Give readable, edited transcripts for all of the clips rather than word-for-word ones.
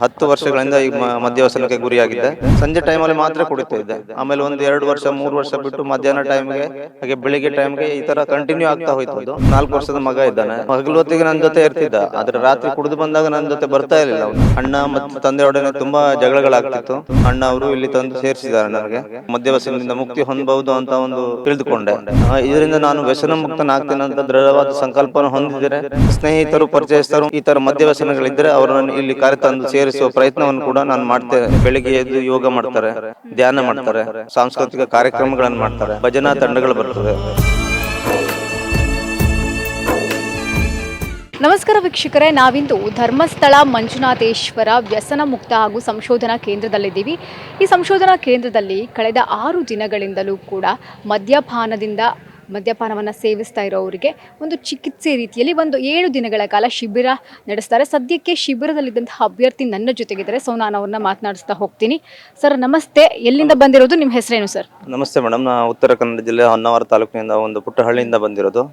10 ವರ್ಷಗಳಿಂದ ಈ ಮದ್ಯವ್ಯಸನಕ್ಕೆ ಗುರಿಯಾಗಿದ್ದೆ. ಸಂಜೆ ಟೈಮಲ್ಲಿ ಮಾತ್ರ ಕುಡಿತಾ ಇದ್ದೆ. ಆಮೇಲೆ ಒಂದು 2 ವರ್ಷ 3 ವರ್ಷ ಬಿಟ್ಟು ಮಧ್ಯಾಹ್ನ ಟೈಮ್ಗೆ ಹಾಗೆ ಬೆಳಿಗ್ಗೆ ಟೈಮ್ಗೆ ಈ ತರ ಕಂಟಿನ್ಯೂ ಆಗ್ತಾ ಹೋಯ್ತು. ಅದು 4 ವರ್ಷದ ಮಗ ಇದ್ದಾನೆ. ಹಗಲು ಹೊತ್ತಿಗೆ ನನ್ನ ಜೊತೆ ಇರ್ತಿದ್ದ, ಆದ್ರೆ ರಾತ್ರಿ ಕುಡಿದು ಬಂದಾಗ ನನ್ನ ಜೊತೆ ಬರ್ತಾ ಇರಲಿಲ್ಲ ಅವನು. ಅಣ್ಣ ಮತ್ತು ತಂದೆಯೊಡನೆ ತುಂಬಾ ಜಗಳಗಳಾಗ್ತಿತ್ತು. ಅಣ್ಣ ಅವರು ಇಲ್ಲಿ ತಂದು ಸೇರಿಸಿದ್ದಾರೆ ನನಗೆ. ಮದ್ಯವ್ಯಸನದಿಂದ ಮುಕ್ತಿ ಹೊಂದಬಹುದು ಅಂತ ಒಂದು ತಿಳಿದುಕೊಂಡೆ. ಇದರಿಂದ ನಾನು ವ್ಯಸನ ಮುಕ್ತನಾಗ್ತೇನೆ ಅಂತ ದೃಢವಾದ ಸಂಕಲ್ಪನ ಹೊಂದಿದರೆ, ಸ್ನೇಹಿತರು ಪರಿಚಯಸ್ಥರು ಈ ತರ ಮದ್ಯವ್ಯಸನಗಳಿದ್ರೆ ಅವರನ್ನು ಇಲ್ಲಿ ಕರೆತಂದು ಸೇರಿಸುವ ಪ್ರಯತ್ನವನ್ನು ಕೂಡ ನಾನು ಮಾಡ್ತೇನೆ. ಬೆಳಿಗ್ಗೆ ಎದ್ದು ಯೋಗ ಮಾಡ್ತಾರೆ, ಧ್ಯಾನ ಮಾಡ್ತಾರೆ, ಸಾಂಸ್ಕೃತಿಕ ಕಾರ್ಯಕ್ರಮಗಳನ್ನು ಮಾಡ್ತಾರೆ, ಭಜನಾ ತಂಡಗಳು ಬರ್ತದೆ. ನಮಸ್ಕಾರ ವೀಕ್ಷಕರೇ, ನಾವಿಂದು ಧರ್ಮಸ್ಥಳ ಮಂಜುನಾಥೇಶ್ವರ ವ್ಯಸನ ಮುಕ್ತ ಹಾಗೂ ಸಂಶೋಧನಾ ಕೇಂದ್ರದಲ್ಲಿದ್ದೀವಿ. ಈ ಸಂಶೋಧನಾ ಕೇಂದ್ರದಲ್ಲಿ ಕಳೆದ 6 ದಿನಗಳಿಂದಲೂ ಕೂಡ ಮದ್ಯಪಾನವನ್ನು ಸೇವಿಸ್ತಾ ಇರೋರಿಗೆ ಒಂದು ಚಿಕಿತ್ಸೆ ರೀತಿಯಲ್ಲಿ ಒಂದು 7 ದಿನಗಳ ಕಾಲ ಶಿಬಿರ ನಡೆಸ್ತಾರೆ. ಸದ್ಯಕ್ಕೆ ಶಿಬಿರದಲ್ಲಿದ್ದಂತಹ ಅಭ್ಯರ್ಥಿ ನನ್ನ ಜೊತೆಗಿದ್ದಾರೆ. ಸೊ ನಾನು ಅವ್ರನ್ನ ಮಾತನಾಡಿಸ್ತಾ ಹೋಗ್ತೀನಿ. ಸರ್ ನಮಸ್ತೆ, ಎಲ್ಲಿಂದ ಬಂದಿರೋದು, ನಿಮ್ಮ ಹೆಸರೇನು ಸರ್? ನಮಸ್ತೆ ಮೇಡಮ್, ನಾ ಉತ್ತರ ಕನ್ನಡ ಜಿಲ್ಲೆ ಹೊನ್ನಾವರ ತಾಲೂಕಿನಿಂದ ಒಂದು ಪುಟ್ಟ ಹಳ್ಳಿಯಿಂದ ಬಂದಿರೋದು.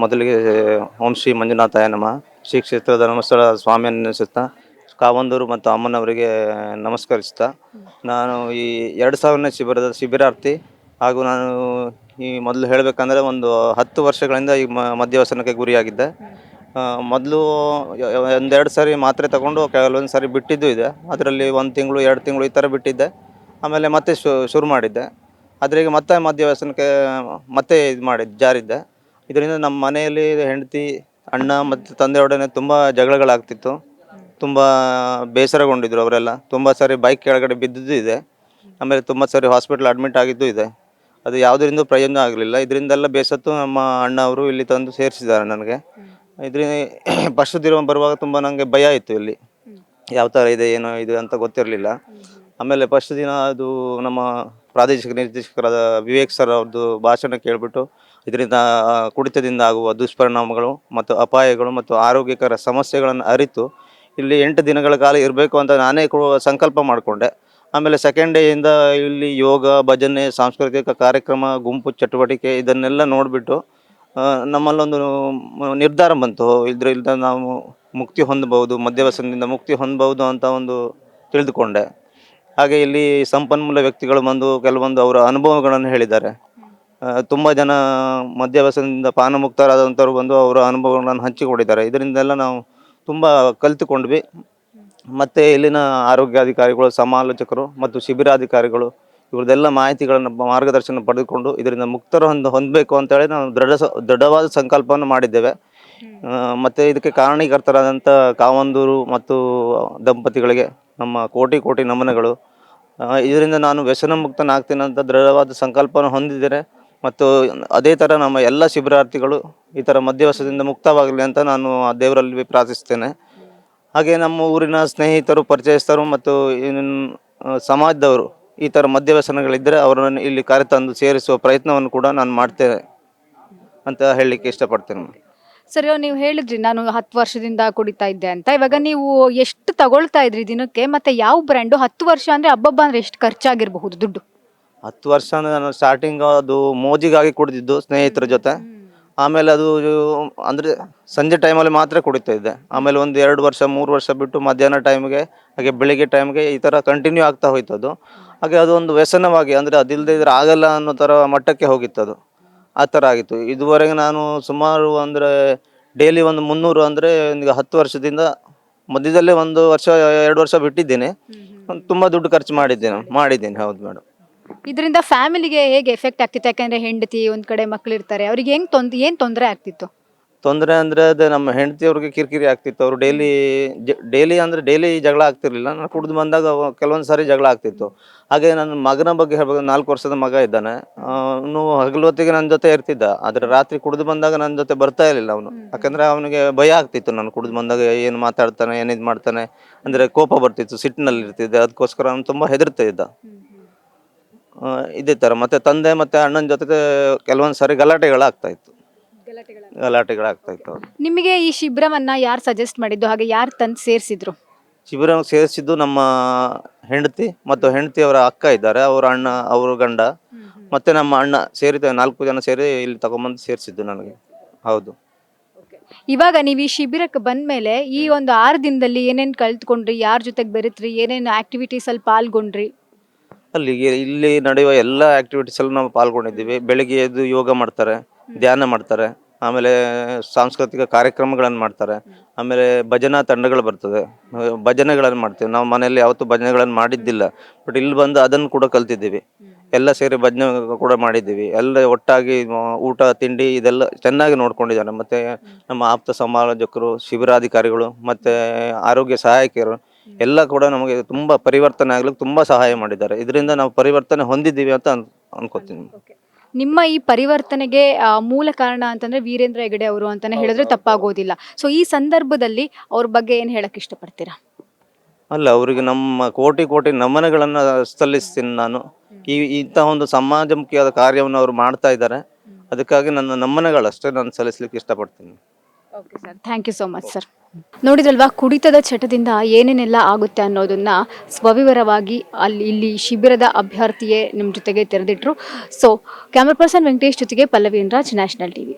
ಮೊದಲಿಗೆ ಓಂ ಶ್ರೀ ಮಂಜುನಾಥಾಯ ನಮಃ. ಶ್ರೀ ಕ್ಷೇತ್ರ ಧರ್ಮಸ್ಥಳ ಸ್ವಾಮಿಯನ್ನು ನೆನೆಸುತ್ತಾ ಕಾವಂದೂರು ಮತ್ತು ಅಮ್ಮನವರಿಗೆ ನಮಸ್ಕರಿಸ್ತಾ, ನಾನು ಈ 2000ನೇ ಶಿಬಿರದ ಶಿಬಿರಾರ್ಥಿ ಹಾಗೂ ನಾನು ಈ ಮೊದಲು ಹೇಳಬೇಕಂದ್ರೆ ಒಂದು 10 ವರ್ಷಗಳಿಂದ ಈ ಮದ್ಯವ್ಯಸನಕ್ಕೆ ಗುರಿಯಾಗಿದ್ದೆ. ಮೊದಲು 1-2 ಸಾರಿ ಮಾತ್ರೆ ತಗೊಂಡು ಕೆಲವೊಂದು ಸಾರಿ ಬಿಟ್ಟಿದ್ದು ಇದೆ. ಅದರಲ್ಲಿ 1 ತಿಂಗಳು 2 ತಿಂಗಳು ಈ ಥರ ಬಿಟ್ಟಿದ್ದೆ. ಆಮೇಲೆ ಮತ್ತೆ ಶುರು ಮಾಡಿದ್ದೆ. ಆದರೆ ಈಗ ಮತ್ತೆ ಮದ್ಯವ್ಯಸನಕ್ಕೆ ಮತ್ತೆ ಜಾರಿದ್ದೆ. ಇದರಿಂದ ನಮ್ಮ ಮನೆಯಲ್ಲಿ ಹೆಂಡತಿ, ಅಣ್ಣ ಮತ್ತು ತಂದೆಯೊಡನೆ ತುಂಬ ಜಗಳಗಳಾಗ್ತಿತ್ತು. ತುಂಬ ಬೇಸರಗೊಂಡಿದ್ರು ಅವರೆಲ್ಲ. ತುಂಬ ಸಾರಿ ಬೈಕ್ ಕೆಳಗಡೆ ಬಿದ್ದಿದ್ದು ಇದೆ. ಆಮೇಲೆ ತುಂಬ ಸಾರಿ ಹಾಸ್ಪಿಟ್ಲ್ ಅಡ್ಮಿಟ್ ಆಗಿದ್ದು ಇದೆ. ಅದು ಯಾವುದರಿಂದ ಪ್ರಯೋಜನ ಆಗಲಿಲ್ಲ. ಇದರಿಂದೆಲ್ಲ ಬೇಸತ್ತು ನಮ್ಮ ಅಣ್ಣ ಅವರು ಇಲ್ಲಿ ತಂದು ಸೇರಿಸಿದ್ದಾರೆ ನನಗೆ. ಇದರಿಂದ ಫಸ್ಟ್ ದಿನ ಬರುವಾಗ ತುಂಬ ನನಗೆ ಭಯ ಇತ್ತು. ಇಲ್ಲಿ ಯಾವ ಥರ ಇದೆ ಏನೋ ಇದು ಅಂತ ಗೊತ್ತಿರಲಿಲ್ಲ. ಆಮೇಲೆ ಫಸ್ಟ್ ದಿನ ಅದು ನಮ್ಮ ಪ್ರಾದೇಶಿಕ ನಿರ್ದೇಶಕರಾದ ವಿವೇಕ್ ಸರ್ ಅವ್ರದ್ದು ಭಾಷಣ ಕೇಳಿಬಿಟ್ಟು ಇದರಿಂದ ಕುಡಿತದಿಂದ ಆಗುವ ದುಷ್ಪರಿಣಾಮಗಳು ಮತ್ತು ಅಪಾಯಗಳು ಮತ್ತು ಆರೋಗ್ಯಕರ ಸಮಸ್ಯೆಗಳನ್ನು ಅರಿತು ಇಲ್ಲಿ 8 ದಿನಗಳ ಕಾಲ ಇರಬೇಕು ಅಂತ ನಾನೇ ಸಂಕಲ್ಪ ಮಾಡಿಕೊಂಡೆ. ಆಮೇಲೆ ಸೆಕೆಂಡ್ ಡೇಯಿಂದ ಇಲ್ಲಿ ಯೋಗ, ಭಜನೆ, ಸಾಂಸ್ಕೃತಿಕ ಕಾರ್ಯಕ್ರಮ, ಗುಂಪು ಚಟುವಟಿಕೆ ಇದನ್ನೆಲ್ಲ ನೋಡಿಬಿಟ್ಟು ನಮ್ಮಲ್ಲೊಂದು ನಿರ್ಧಾರ ಬಂತು. ಇದರಿಂದ ನಾವು ಮುಕ್ತಿ ಹೊಂದಬಹುದು, ಮದ್ಯವ್ಯಸನದಿಂದ ಮುಕ್ತಿ ಹೊಂದಬಹುದು ಅಂತ ಒಂದು ತಿಳಿದುಕೊಂಡೆ. ಹಾಗೆ ಇಲ್ಲಿ ಸಂಪನ್ಮೂಲ ವ್ಯಕ್ತಿಗಳು ಬಂದು ಕೆಲವೊಂದು ಅವರ ಅನುಭವಗಳನ್ನು ಹೇಳಿದ್ದಾರೆ. ತುಂಬ ಜನ ಮದ್ಯವ್ಯಸನದಿಂದ ಪಾನಮುಕ್ತರಾದಂಥವ್ರು ಬಂದು ಅವರ ಅನುಭವಗಳನ್ನು ಹಂಚಿಕೊಂಡಿದ್ದಾರೆ. ಇದರಿಂದೆಲ್ಲ ನಾವು ತುಂಬ ಕಲಿತುಕೊಂಡ್ವಿ. ಮತ್ತು ಇಲ್ಲಿನ ಆರೋಗ್ಯಾಧಿಕಾರಿಗಳು, ಸಮಾಲೋಚಕರು ಮತ್ತು ಶಿಬಿರಾಧಿಕಾರಿಗಳು ಇವ್ರದ್ದೆಲ್ಲ ಮಾಹಿತಿಗಳನ್ನು ಮಾರ್ಗದರ್ಶನ ಪಡೆದುಕೊಂಡು ಇದರಿಂದ ಮುಕ್ತರು ಹೊಂದಬೇಕು ಅಂತೇಳಿ ನಾವು ದೃಢವಾದ ಸಂಕಲ್ಪವನ್ನು ಮಾಡಿದ್ದೇವೆ. ಮತ್ತು ಇದಕ್ಕೆ ಕಾರಣೀಕರ್ತರಾದಂಥ ಕಾವಂದೂರು ಮತ್ತು ದಂಪತಿಗಳಿಗೆ ನಮ್ಮ ಕೋಟಿ ನಮನಗಳು. ಇದರಿಂದ ನಾನು ವ್ಯಸನ ಮುಕ್ತನಾಗ್ತೀನಿ ಅಂತ ದೃಢವಾದ ಸಂಕಲ್ಪವನ್ನು ಹೊಂದಿದ್ದೇನೆ. ಮತ್ತು ಅದೇ ಥರ ನಮ್ಮ ಎಲ್ಲ ಶಿಬಿರಾರ್ಥಿಗಳು ಈ ಥರ ಮದ್ಯವ್ಯಸನದಿಂದ ಮುಕ್ತವಾಗಲಿ ಅಂತ ನಾನು ಆ ದೇವರಲ್ಲಿ ಪ್ರಾರ್ಥಿಸ್ತೇನೆ. ಹಾಗೆ ನಮ್ಮ ಊರಿನ ಸ್ನೇಹಿತರು, ಪರಿಚಯಸ್ಥರು ಮತ್ತು ಸಮಾಜದವರು ಈ ಥರ ಮದ್ಯವ್ಯಸನಗಳಿದ್ದರೆ ಅವರನ್ನು ಇಲ್ಲಿ ಕರೆತಂದು ಸೇರಿಸುವ ಪ್ರಯತ್ನವನ್ನು ಕೂಡ ನಾನು ಮಾಡ್ತೇನೆ ಅಂತ ಹೇಳಲಿಕ್ಕೆ ಇಷ್ಟಪಡ್ತೇನೆ. ಸರ್, ನೀವು ಹೇಳಿದ್ರಿ ನಾನು 10 ವರ್ಷದಿಂದ ಕುಡಿತಾ ಇದ್ದೆ ಅಂತ. ಇವಾಗ ನೀವು ಎಷ್ಟು ತಗೊಳ್ತಾ ಇದ್ರಿ ದಿನಕ್ಕೆ, ಮತ್ತೆ ಯಾವ ಬ್ರ್ಯಾಂಡು? 10 ವರ್ಷ ಅಂದರೆ ಹಬ್ಬಬ್ಬ ಅಂದರೆ ಎಷ್ಟು ಖರ್ಚಾಗಿರಬಹುದು ದುಡ್ಡು? 10 ವರ್ಷ ಅಂದರೆ ನಾನು ಸ್ಟಾರ್ಟಿಂಗ್ ಅದು ಮೋಜಿಗಾಗಿ ಕುಡಿದಿದ್ದು ಸ್ನೇಹಿತರ ಜೊತೆ. ಆಮೇಲೆ ಅದು ಅಂದರೆ ಸಂಜೆ ಟೈಮಲ್ಲಿ ಮಾತ್ರ ಕುಡಿತಾ ಇದ್ದೆ. ಆಮೇಲೆ ಒಂದು 2 ವರ್ಷ 3 ವರ್ಷ ಬಿಟ್ಟು ಮಧ್ಯಾಹ್ನ ಟೈಮ್ಗೆ ಹಾಗೆ ಬೆಳಿಗ್ಗೆ ಟೈಮ್ಗೆ ಈ ಥರ ಕಂಟಿನ್ಯೂ ಆಗ್ತಾ ಹೋಯ್ತು ಅದು. ಹಾಗೆ ಅದು ಒಂದು ವ್ಯಸನವಾಗಿ, ಅಂದರೆ ಅದಿಲ್ಲದೆ ಇದ್ರೆ ಆಗಲ್ಲ ಅನ್ನೋ ಥರ ಮಟ್ಟಕ್ಕೆ ಹೋಗಿತ್ತು ಅದು. ಆ ಥರ ಆಗಿತ್ತು. ಇದುವರೆಗೆ ನಾನು ಸುಮಾರು ಅಂದರೆ ಡೈಲಿ ಒಂದು 300 ಅಂದರೆ ಈಗ 10 ವರ್ಷದಿಂದ ಮಧ್ಯದಲ್ಲೇ 1 ವರ್ಷ 2 ವರ್ಷ ಬಿಟ್ಟಿದ್ದೇನೆ. ತುಂಬ ದುಡ್ಡು ಖರ್ಚು ಮಾಡಿದ್ದೇನೆ. ಹೌದು ಮೇಡಮ್. ಇದರಿಂದ ಫ್ಯಾಮಿಲಿಗೆ ಹೇಗೆ ಎಫೆಕ್ಟ್ ಆಗ್ತಿತ್ತು? ಯಾಕಂದ್ರೆ ಹೆಂಡತಿ ಒಂದ್ ಕಡೆ ಮಕ್ಕಳಿರ್ತಾರೆ, ಅವ್ರಿಗೆ ಏನ್ ತೊಂದರೆ ಆಗ್ತಿತ್ತು? ತೊಂದರೆ ಅಂದರೆ ಅದೇ ನಮ್ಮ ಹೆಂಡತಿಯವ್ರಿಗೆ ಕಿರಿಕಿರಿ ಆಗ್ತಿತ್ತು. ಅವರು ಡೈಲಿ ಜಗಳ ಆಗ್ತಿರ್ಲಿಲ್ಲ. ನಾನು ಕುಡಿದು ಬಂದಾಗ ಕೆಲವೊಂದು ಸಾರಿ ಜಗಳ ಆಗ್ತಿತ್ತು. ಹಾಗೆ ನನ್ನ ಮಗನ ಬಗ್ಗೆ ಹೇಳ್ಬೇಕು, 4 ವರ್ಷದ ಮಗ ಇದ್ದಾನೆ. ಅವನು ಹಗಲು ಹೊತ್ತಿಗೆ ನನ್ನ ಜೊತೆ ಇರ್ತಿದ್ದ, ಆದರೆ ರಾತ್ರಿ ಕುಡಿದು ಬಂದಾಗ ನನ್ನ ಜೊತೆ ಬರ್ತಾ ಇರಲಿಲ್ಲ ಅವನು. ಯಾಕಂದರೆ ಅವನಿಗೆ ಭಯ ಆಗ್ತಿತ್ತು. ನಾನು ಕುಡಿದು ಬಂದಾಗ ಏನು ಮಾತಾಡ್ತಾನೆ, ಏನಿದು ಮಾಡ್ತಾನೆ ಅಂದರೆ ಕೋಪ ಬರ್ತಿತ್ತು, ಸಿಟ್ಟಿನಲ್ಲಿ ಇರ್ತಿದ್ದೆ. ಅದಕ್ಕೋಸ್ಕರ ಅವನು ತುಂಬ ಹೆದರ್ತಾ ಇದ್ದ. ಇದೇ ಥರ ಮತ್ತು ತಂದೆ ಮತ್ತು ಅಣ್ಣನ ಜೊತೆ ಕೆಲವೊಂದು ಸಾರಿ ಗಲಾಟೆಗಳಾಗ್ತಾ ಇತ್ತು. ನಿಮಗೆ ಈ ಶಿಬಿರವನ್ನ ಯಾರು ಸಜೆಸ್ಟ್ ಮಾಡಿದ್ದು, ಹಾಗೆ ಯಾರು ತಂದು ಸೇರಿಸಿದ್ರು? ಶಿಬಿರ ಸೇರಿಸಿದ್ದು ನಮ್ಮ ಹೆಂಡತಿ ಮತ್ತು ಹೆಂಡತಿಯವರ ಅಕ್ಕ ಇದ್ದಾರೆ, ಅವರ ಅಣ್ಣ, ಅವ್ರ ಗಂಡ, ಮತ್ತೆ ನಮ್ಮ ಅಣ್ಣ ಸೇರಿ 4 ಜನ ಸೇರಿ ಇಲ್ಲಿ ತಗೊಂಬಂದು ಸೇರಿಸಿದ್ದು ನನಗೆ. ಹೌದು. ಇವಾಗ ನೀವು ಈ ಶಿಬಿರಕ್ಕೆ ಬಂದ್ಮೇಲೆ ಈ ಒಂದು 6 ದಿನದಲ್ಲಿ ಏನೇನು ಕಲ್ತ್ಕೊಂಡ್ರಿ, ಯಾರ ಜೊತೆಗೆ ಬೆರೆತ್ರಿ, ಏನೇನು ಆಕ್ಟಿವಿಟೀಸ್ ಅಲ್ಲಿ ಪಾಲ್ಗೊಂಡ್ರಿ? ಅಲ್ಲಿಗೆ ಇಲ್ಲಿ ನಡೆಯುವ ಎಲ್ಲ ಆಕ್ಟಿವಿಟೀಸ್ ಅಲ್ಲಿ ನಾವು ಪಾಲ್ಗೊಂಡಿದ್ದೀವಿ. ಬೆಳಿಗ್ಗೆ ಎದ್ದು ಯೋಗ ಮಾಡ್ತಾರೆ, ಧ್ಯಾನ ಮಾಡ್ತಾರೆ, ಆಮೇಲೆ ಸಾಂಸ್ಕೃತಿಕ ಕಾರ್ಯಕ್ರಮಗಳನ್ನು ಮಾಡ್ತಾರೆ, ಆಮೇಲೆ ಭಜನಾ ತಂಡಗಳು ಬರ್ತದೆ, ಭಜನೆಗಳನ್ನು ಮಾಡ್ತೀವಿ. ನಾವು ಮನೆಯಲ್ಲಿ ಯಾವತ್ತೂ ಭಜನೆಗಳನ್ನು ಮಾಡಿದ್ದಿಲ್ಲ, ಬಟ್ ಇಲ್ಲಿ ಬಂದು ಅದನ್ನು ಕೂಡ ಕಲ್ತಿದ್ದೀವಿ. ಎಲ್ಲ ಸೇರಿ ಭಜನೆ ಕೂಡ ಮಾಡಿದ್ದೀವಿ. ಎಲ್ಲ ಒಟ್ಟಾಗಿ ಊಟ ತಿಂಡಿ ಇದೆಲ್ಲ ಚೆನ್ನಾಗಿ ನೋಡ್ಕೊಂಡಿದ್ದಾರೆ. ಮತ್ತೆ ನಮ್ಮ ಆಪ್ತ ಸಮಾಲೋಚಕರು, ಶಿಬಿರಾಧಿಕಾರಿಗಳು, ಮತ್ತೆ ಆರೋಗ್ಯ ಸಹಾಯಕಿಯರು ಎಲ್ಲ ಕೂಡ ನಮಗೆ ತುಂಬಾ ಪರಿವರ್ತನೆ ಆಗ್ಲಿಕ್ಕೆ ತುಂಬಾ ಸಹಾಯ ಮಾಡಿದ್ದಾರೆ. ಇದರಿಂದ ನಾವು ಪರಿವರ್ತನೆ ಹೊಂದಿದ್ದೀವಿ ಅಂತ ಅನ್ಕೋತೀನಿ. ನಿಮ್ಮ ಈ ಪರಿವರ್ತನೆಗೆ ಮೂಲ ಕಾರಣ ಅಂತಂದ್ರೆ ವೀರೇಂದ್ರ ಹೆಗಡೆ ಅವರು ಅಂತಾನೆ ಹೇಳಿದ್ರೆ ತಪ್ಪಾಗೋದಿಲ್ಲ. ಸೊ ಈ ಸಂದರ್ಭದಲ್ಲಿ ಅವ್ರ ಬಗ್ಗೆ ಏನು ಹೇಳಕ್ ಇಷ್ಟಪಡ್ತೀರಾ? ಅಲ್ಲ, ಅವರಿಗೆ ನಮ್ಮ ಕೋಟಿ ಕೋಟಿ ನಮನಗಳನ್ನು ಸಲ್ಲಿಸ್ತೀನಿ ನಾನು. ಇಂತಹ ಒಂದು ಸಮಾಜಮುಖಿಯಾದ ಕಾರ್ಯವನ್ನು ಅವರು ಮಾಡ್ತಾ ಇದ್ದಾರೆ. ಅದಕ್ಕಾಗಿ ನನ್ನ ನಮನಗಳಷ್ಟೇ ನಾನು ಸಲ್ಲಿಸ್ಲಿಕ್ಕೆ ಇಷ್ಟಪಡ್ತೀನಿ. Okay sir, thank you so much sir. ನೋಡಿದ್ರಲ್ವಾ, ಕುಡಿತದ ಚಟದಿಂದ ಏನೇನೆಲ್ಲ ಆಗುತ್ತೆ ಅನ್ನೋದನ್ನ ಸ್ವವಿವರವಾಗಿ ಇಲ್ಲಿ ಶಿಬಿರದ ಅಭ್ಯರ್ಥಿಯೇ ನಿಮ್ಮ ಜೊತೆಗೆ ತೆರೆದಿಟ್ರು. ಸೊ ಕ್ಯಾಮ್ರಾ ಪರ್ಸನ್ ವೆಂಕಟೇಶ್ ಜೊತೆಗೆ ಪಲ್ಲವಿ ರಾಜ್, ನ್ಯಾಷನಲ್ ಟಿವಿ.